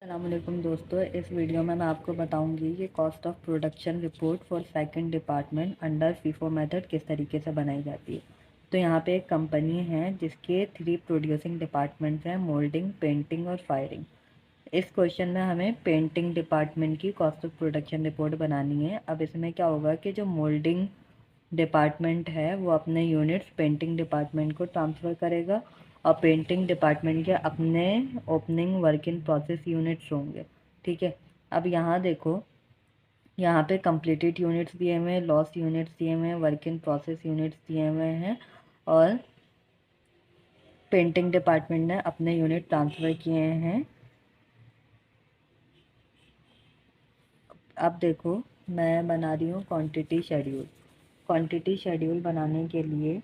अस्सलामुअलैकुम दोस्तों, इस वीडियो में मैं आपको बताऊंगी कि cost of production report for second department under FIFO method किस तरीके से बनाई जाती है। तो यहाँ पे एक कंपनी है जिसके 3 प्रोड्यूसिंग डिपार्टमेंट्स हैं, मोल्डिंग, पेंटिंग और फायरिंग। इस क्वेश्चन में हमें पेंटिंग डिपार्टमेंट की कॉस्ट ऑफ प्रोडक्शन रिपोर्ट बनानी है। अब इसमें क्या होगा कि जो मोल्डिंग डिपार्टमेंट है वो अपने यूनिट्स पेंटिंग डिपार्टमेंट को ट्रांसफ़र करेगा और पेंटिंग डिपार्टमेंट के अपने opening work in process units होंगे। ठीक है, अब यहाँ देखो, यहाँ पे कंप्लीटेड यूनिट्स दिए हुए हैं, लॉस यूनिट्स दिए हुए हैं, वर्क इन प्रोसेस यूनिट्स दिए हुए हैं और पेंटिंग डिपार्टमेंट ने अपने यूनिट ट्रांसफ़र किए हैं। अब देखो, मैं बना रही हूँ क्वांटिटी शेड्यूल। क्वांटिटी शेड्यूल बनाने के लिए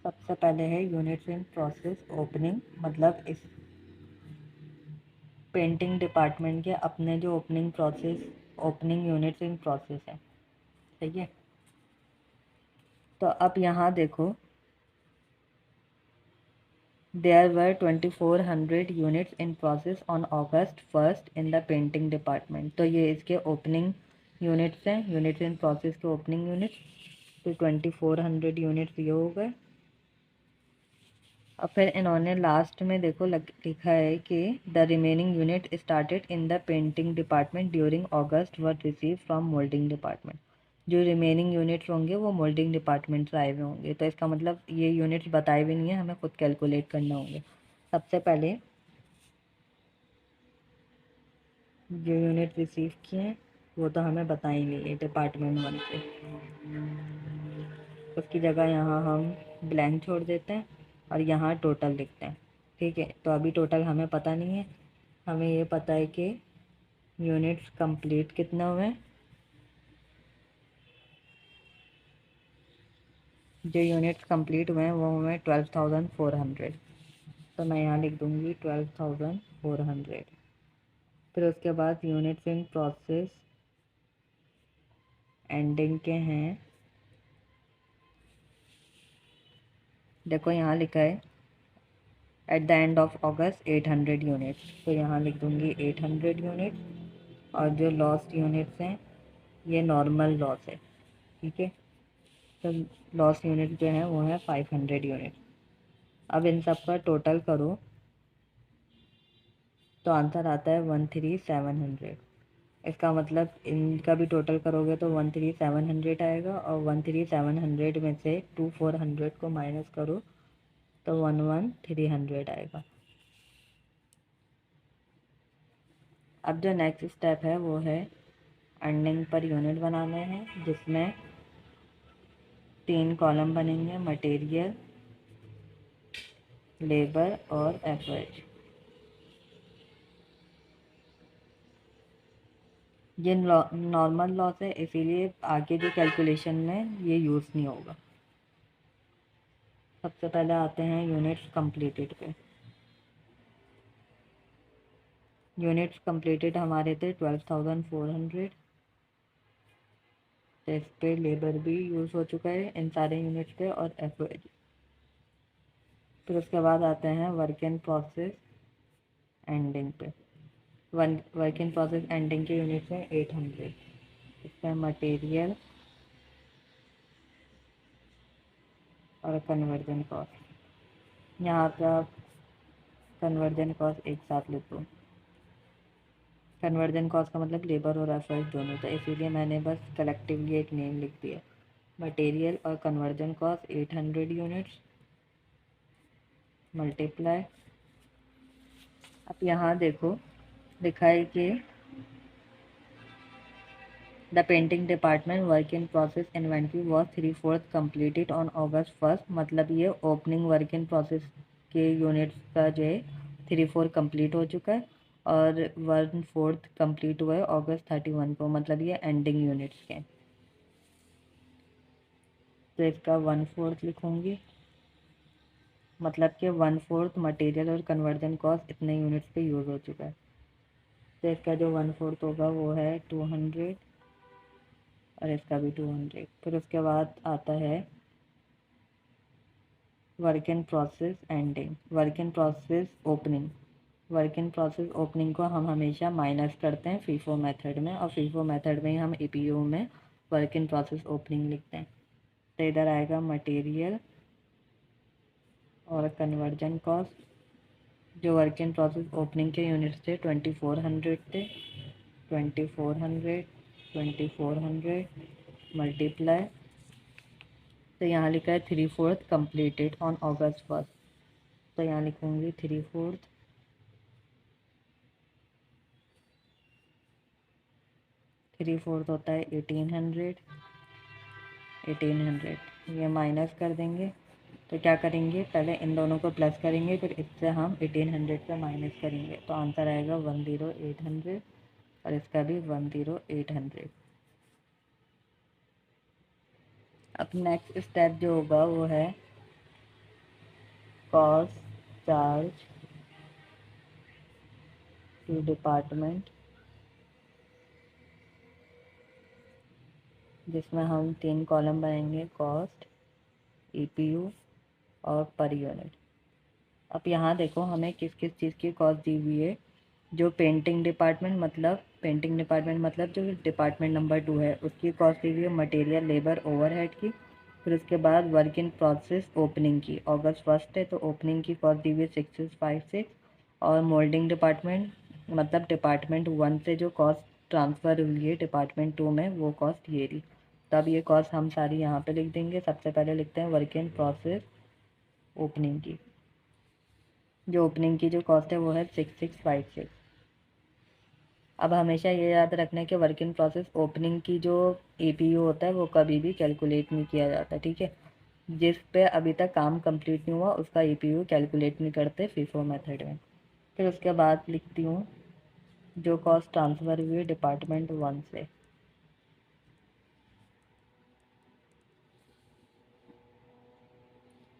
सबसे पहले है यूनिट्स इन प्रोसेस ओपनिंग, मतलब इस पेंटिंग डिपार्टमेंट के अपने जो ओपनिंग यूनिट्स इन प्रोसेस है। ठीक है, तो अब यहाँ देखो, there were 2400 units in process on August 1 in the painting department. तो ये इसके ओपनिंग यूनिट्स हैं, यूनिट्स इन प्रोसेस के ओपनिंग यूनिट्स। तो 2400 यूनिट्स ये हो गए। और फिर इन्होंने लास्ट में देखो लिखा है कि the remaining unit started in the painting department during August were receive from moulding department. जो रिमेनिंग यूनिट्स होंगे वो मोल्डिंग डिपार्टमेंट से आए हुए होंगे। तो इसका मतलब ये यूनिट्स बताए भी नहीं है, हमें खुद कैलकुलेट करना होंगे। सबसे पहले जो यूनिट रिसीव किए हैं वो तो हमें बता ही नहीं है डिपार्टमेंट 1 से, उसकी जगह यहाँ हम ब्लैंक छोड़ देते हैं और यहाँ टोटल लिखते हैं। ठीक है, तो अभी टोटल हमें पता नहीं है, हमें ये पता है कि यूनिट्स कंप्लीट कितना हुए हैं। जो यूनिट्स कंप्लीट हुए हैं वो हुए 12,400। तो मैं यहाँ लिख दूँगी 12,400। फिर उसके बाद यूनिट्स इन प्रोसेस एंडिंग के हैं, देखो यहाँ लिखा है at the end of August 800 units. तो यहाँ लिख दूँगी 800 यूनिट्स। और जो लॉस्ट यूनिट्स हैं ये नॉर्मल लॉस है। ठीक है, तो लॉस यूनिट जो है वो है 500 यूनिट। अब इन सब का टोटल करो तो आंसर आता है 13,700। इसका मतलब इनका भी टोटल करोगे तो 13,700 आएगा और 13,700 में से 2400 को माइनस करो तो 11,300 आएगा। अब जो नेक्स्ट स्टेप है वो है अर्निंग पर यूनिट बनाने हैं, जिसमें 3 कॉलम बनेंगे, मटेरियल, लेबर और एवरेज। ये नॉर्मल लॉस है, इसीलिए आगे जो कैलकुलेशन में ये यूज़ नहीं होगा। सबसे पहले आते हैं यूनिट्स कंप्लीटेड पे। यूनिट्स कंप्लीटेड हमारे थे 12,400। तो इस पे लेबर भी यूज़ हो चुका है इन सारे यूनिट्स पे और एवरेज। फिर उसके बाद आते हैं वर्क इन प्रोसेस एंडिंग पे। वर्क इन प्रोसेस एंडिंग के यूनिट्स हैं 800। इसमें मटेरियल और कन्वर्जन कॉस्ट। यहाँ पे आप कन्वर्जन कॉस्ट एक साथ लिख दो। कन्वर्जन कॉस्ट का मतलब लेबर और एफर्ट दोनों, तो इसीलिए मैंने बस कलेक्टिवली एक नेम लिख दिया। मटेरियल और कन्वर्जन कॉस्ट 800 यूनिट्स मल्टीप्लाई। अब यहाँ देखो लिखा है कि the painting department work in process inventory was 3/4 completed on August 1। मतलब ये ओपनिंग वर्क इन प्रोसेस के यूनिट्स का जो है 3/4 कम्प्लीट हो चुका है और 1/4 कम्प्लीट हुआ है August 31 को, मतलब ये एंडिंग यूनिट्स के। तो इसका 1/4 लिखूँगी, मतलब कि 1/4 मटेरियल और कन्वर्जन कॉस्ट इतने यूनिट्स पे यूज़ हो चुका है। तो इसका जो 1/4 होगा वो है 200 और इसका भी 200। फिर उसके बाद आता है work in process ending, work in process opening. Work in process opening को हम हमेशा माइनस करते हैं फीफो मेथड में, और फीफो मेथड में ही हम ईपीयू में वर्क इन प्रोसेस ओपनिंग लिखते हैं। तो इधर आएगा मटेरियल और कन्वर्जन कॉस्ट। जो वर्क इन प्रोसेस ओपनिंग के यूनिट्स थे 2400 थे, 2400 2400 मल्टीप्लाई, तो यहाँ लिखा है 3/4 कंप्लीटेड ऑन August 1। तो यहाँ लिखूँगी 3/4, 3/4 होता है 1800, 1800 ये माइनस कर देंगे। तो क्या करेंगे, पहले इन दोनों को प्लस करेंगे, फिर इससे हम 1800 से माइनस करेंगे, तो आंसर आएगा 10800, और इसका भी 10800। अब नेक्स्ट स्टेप जो होगा वो है कॉस्ट चार्ज टू डिपार्टमेंट, जिसमें हम 3 कॉलम बनाएंगे, कॉस्ट, ईपीयू और पर यूनिट। अब यहाँ देखो हमें किस किस चीज़ की कॉस्ट दी हुई है। जो पेंटिंग डिपार्टमेंट मतलब जो डिपार्टमेंट नंबर 2 है उसकी कॉस्ट दी हुई है मटेरियल, लेबर, ओवरहेड की। फिर उसके बाद वर्क इन प्रोसेस ओपनिंग की, August 1 है तो ओपनिंग की कॉस्ट दी हुई है 6656। और मोल्डिंग डिपार्टमेंट मतलब डिपार्टमेंट 1 से जो कॉस्ट ट्रांसफ़र हुई है डिपार्टमेंट 2 में वो कॉस्ट ये रही। तब ये कॉस्ट हम सारी यहाँ पे लिख देंगे। सबसे पहले लिखते हैं वर्क इन प्रोसेस ओपनिंग की। जो ओपनिंग की जो कॉस्ट है वो है 6656। अब हमेशा ये याद रखना है कि वर्क इन प्रोसेस ओपनिंग की जो एपीयू होता है वो कभी भी कैलकुलेट नहीं किया जाता, ठीक है। जिस पे अभी तक काम कंप्लीट नहीं हुआ उसका एपीयू कैलकुलेट नहीं करते फीफो मेथड में। फिर उसके बाद लिखती हूँ जो कॉस्ट ट्रांसफ़र हुई है डिपार्टमेंट 1 से।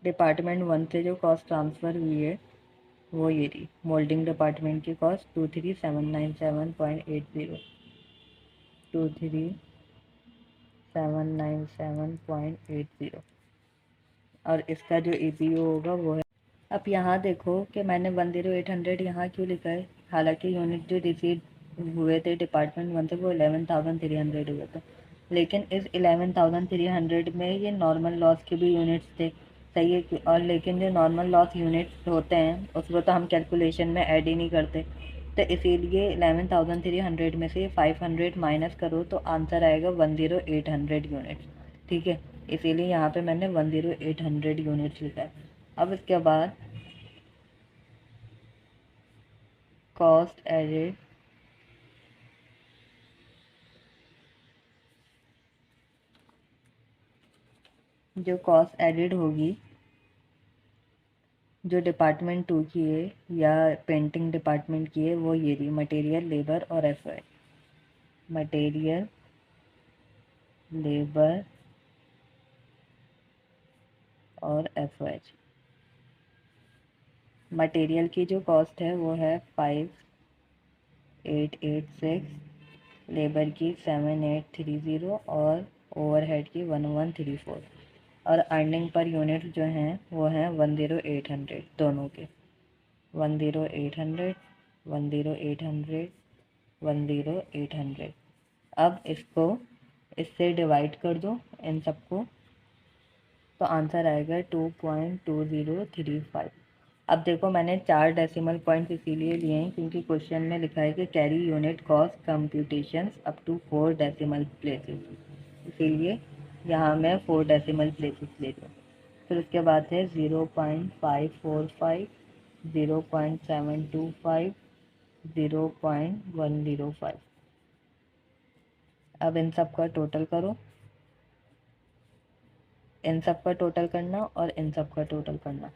डिपार्टमेंट 1 से जो कॉस्ट ट्रांसफ़र हुई है वो ये रही। मोल्डिंग डिपार्टमेंट की कॉस्ट 23797.80, 23797.80, और इसका जो ईपीयू होगा वो है। अब यहाँ देखो कि मैंने 10800 यहाँ क्यों लिखा है, हालांकि यूनिट जो रिसीव हुए थे डिपार्टमेंट 1 से वो 11300 हुए थे, लेकिन इस 11300 में ये नॉर्मल लॉस के भी यूनिट्स थे, सही है और लेकिन जो नॉर्मल लॉस यूनिट्स होते हैं उसको तो हम कैलकुलेशन में ऐड ही नहीं करते। तो इसीलिए 11300 में से 500 माइनस करो तो आंसर आएगा 10800 यूनिट्स, ठीक है। इसीलिए यहाँ पे मैंने 10800 यूनिट्स लिखा है। अब इसके बाद कॉस्ट एडेड जो कॉस्ट एडेड होगी जो डिपार्टमेंट 2 की है या पेंटिंग डिपार्टमेंट की है वो ये रही, मटेरियल, लेबर और एफआई। मटेरियल, लेबर और एफओएच। मटेरियल की जो कॉस्ट है वो है 5886, लेबर की 7830 और ओवरहेड की 1134, और अर्निंग पर यूनिट जो हैं वो हैं 10800 दोनों के, 10800, 10800, 10800। अब इसको इससे डिवाइड कर दो इन सबको, तो आंसर आएगा 2.2035। अब देखो मैंने 4 डेसिमल पॉइंट्स इसीलिए लिए हैं क्योंकि क्वेश्चन में लिखा है कि carry unit cost computations up to 4 decimal places, इसीलिए यहाँ मैं 4 डेसिमल प्लेसेस ले रही हूँ। फिर उसके बाद है 0.545, 0.725, 0.105। अब इन सब का टोटल करो, इन सब का टोटल करना और इन सब का टोटल करना।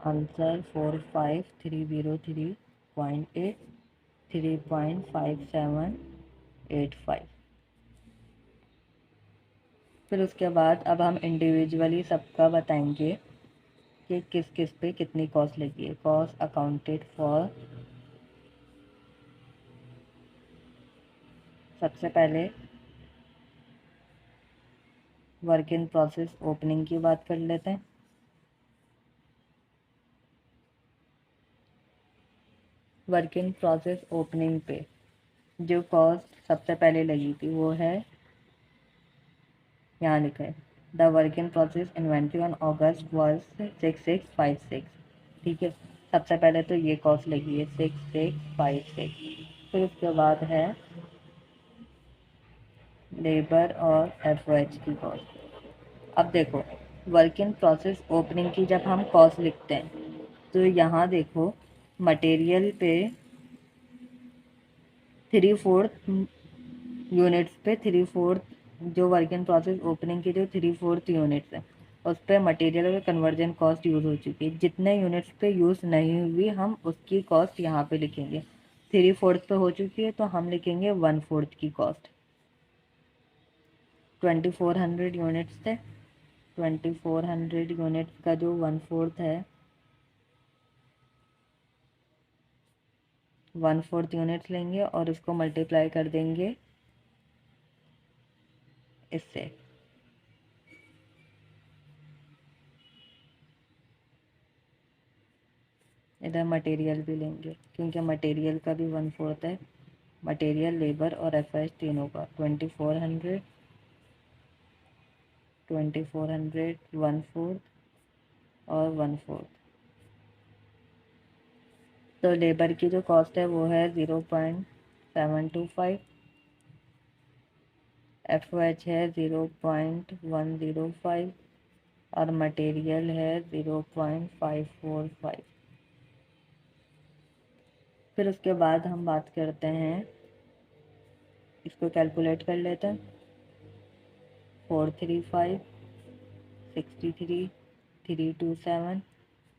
आंसर 45303.8, 3.5785। फिर उसके बाद अब हम इंडिविजुअली सबका बताएंगे कि किस किस पे कितनी कॉस्ट लगी है। कॉस्ट अकाउंटेड फॉर, सबसे पहले वर्क इन प्रोसेस ओपनिंग की बात कर लेते हैं। वर्क इन प्रोसेस ओपनिंग पे जो कॉस्ट सबसे पहले लगी थी वो है, यहाँ लिखा है the work in process inventory on August was 6656। ठीक है, सबसे पहले तो ये कॉस्ट लगी है 6656। फिर उसके बाद है लेबर और एफ की कॉस्ट। अब देखो, वर्क इन प्रोसेस ओपनिंग की जब हम कॉस्ट लिखते हैं तो यहाँ देखो मटेरियल पे 3/4 यूनिट्स पे 3/4 जो वर्क इन प्रोसेस ओपनिंग की जो 3/4 यूनिट्स है उस पर मटेरियल और कन्वर्जन कॉस्ट यूज़ हो चुकी है। जितने यूनिट्स पे यूज़ नहीं हुई हम उसकी कॉस्ट यहाँ पे लिखेंगे। 3/4 पे हो चुकी है तो हम लिखेंगे 1/4 की कॉस्ट। 2400 यूनिट्स थे, 2400 यूनिट्स का जो 1/4 है, 1/4 यूनिट्स लेंगे और इसको मल्टीप्लाई कर देंगे इससे। इधर मटेरियल भी लेंगे क्योंकि मटेरियल का भी 1/4 है। मटेरियल, लेबर और एफ तीनों का 2400, 2400, 1/4 और 1/4। तो लेबर की जो कॉस्ट है वो है 0.725, एफ है 0.105 और मटेरियल है 0.545। फिर उसके बाद हम बात करते हैं, इसको कैलकुलेट कर लेते हैं। 435, 63, 327,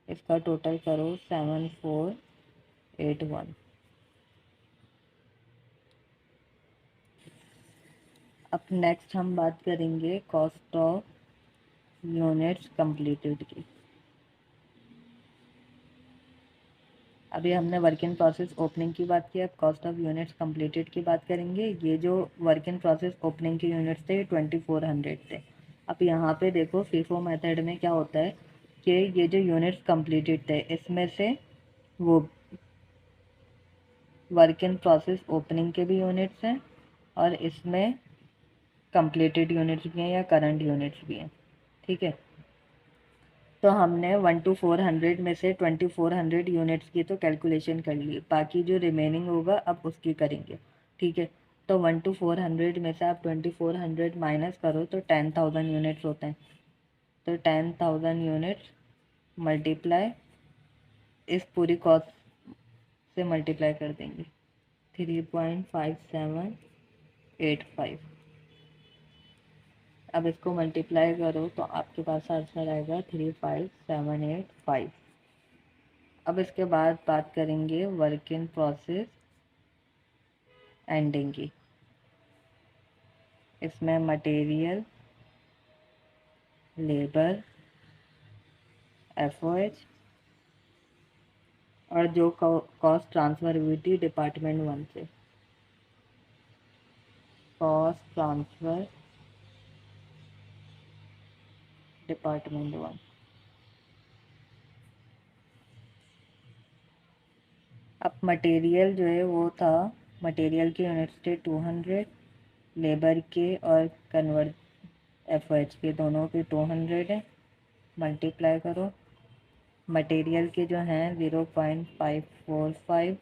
इसका टोटल करो 7481। अब नेक्स्ट हम बात करेंगे कॉस्ट ऑफ यूनिट्स कंप्लीटेड की। अभी हमने वर्क इन प्रोसेस ओपनिंग की बात की, अब कॉस्ट ऑफ यूनिट्स कंप्लीटेड की बात करेंगे। ये जो वर्क इन प्रोसेस ओपनिंग के यूनिट्स थे 2400 थे। अब यहाँ पे देखो फीफो मेथड में क्या होता है कि ये जो यूनिट्स कंप्लीटेड थे इसमें से वो वर्क इन प्रोसेस ओपनिंग के भी यूनिट्स हैं और इसमें कंप्लीटेड यूनिट्स भी हैं या करंट यूनिट्स भी हैं। ठीक है, तो हमने 1 to 400 में से 2400 यूनिट्स की तो कैलकुलेशन कर ली, बाकी जो रिमेनिंग होगा अब उसकी करेंगे। ठीक है, तो 1 to 400 में से आप 2400 माइनस करो तो 10,000 यूनिट्स होते हैं। तो 10,000 यूनिट्स मल्टीप्लाई इस पूरी कॉस्ट से मल्टीप्लाई कर देंगे 3.5785। अब इसको मल्टीप्लाई करो तो आपके पास आंसर आएगा 35785। अब इसके बाद बात करेंगे वर्क इन प्रोसेस एंडिंग की। इसमें मटेरियल, लेबर, एफओएच और जो कॉस्ट ट्रांसफ़र हुई थी डिपार्टमेंट 1 से, कॉस्ट ट्रांसफ़र डिपार्टमेंट 1। अब मटेरियल जो है वो था, मटेरियल के यूनिट्स थे 200, लेबर के और कन्वर्ट एफओएच के दोनों के 200 है। मल्टीप्लाई करो, मटेरियल के जो हैं 0.545,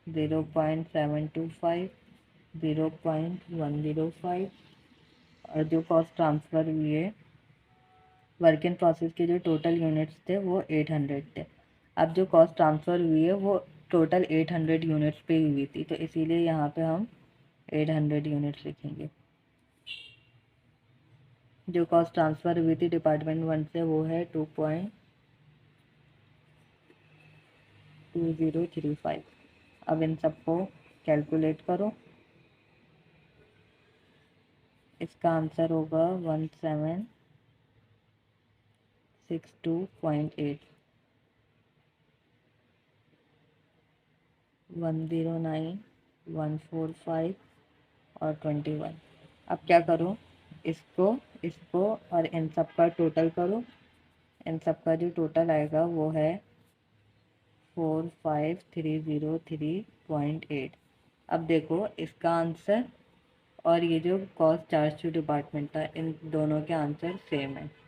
0.725, 0.105 और जो कॉस्ट ट्रांसफ़र हुई है वर्क इन प्रोसेस के जो टोटल यूनिट्स थे वो 800 थे। अब जो कॉस्ट ट्रांसफ़र हुई है वो टोटल 800 यूनिट्स पे ही हुई थी, तो इसीलिए यहाँ पे हम 800 यूनिट्स लिखेंगे। जो कॉस्ट ट्रांसफ़र हुई थी डिपार्टमेंट 1 से वो है 2.2035। अब इन सबको कैलकुलेट करो, इसका आंसर होगा 1762.8, 109, 145 और 21। अब क्या करूँ, इसको इसको और इन सब का टोटल करो। इन सब का जो टोटल आएगा वो है 45303.8। अब देखो इसका आंसर और ये जो कॉस्ट चार्ज टू डिपार्टमेंट था, इन दोनों के आंसर सेम है।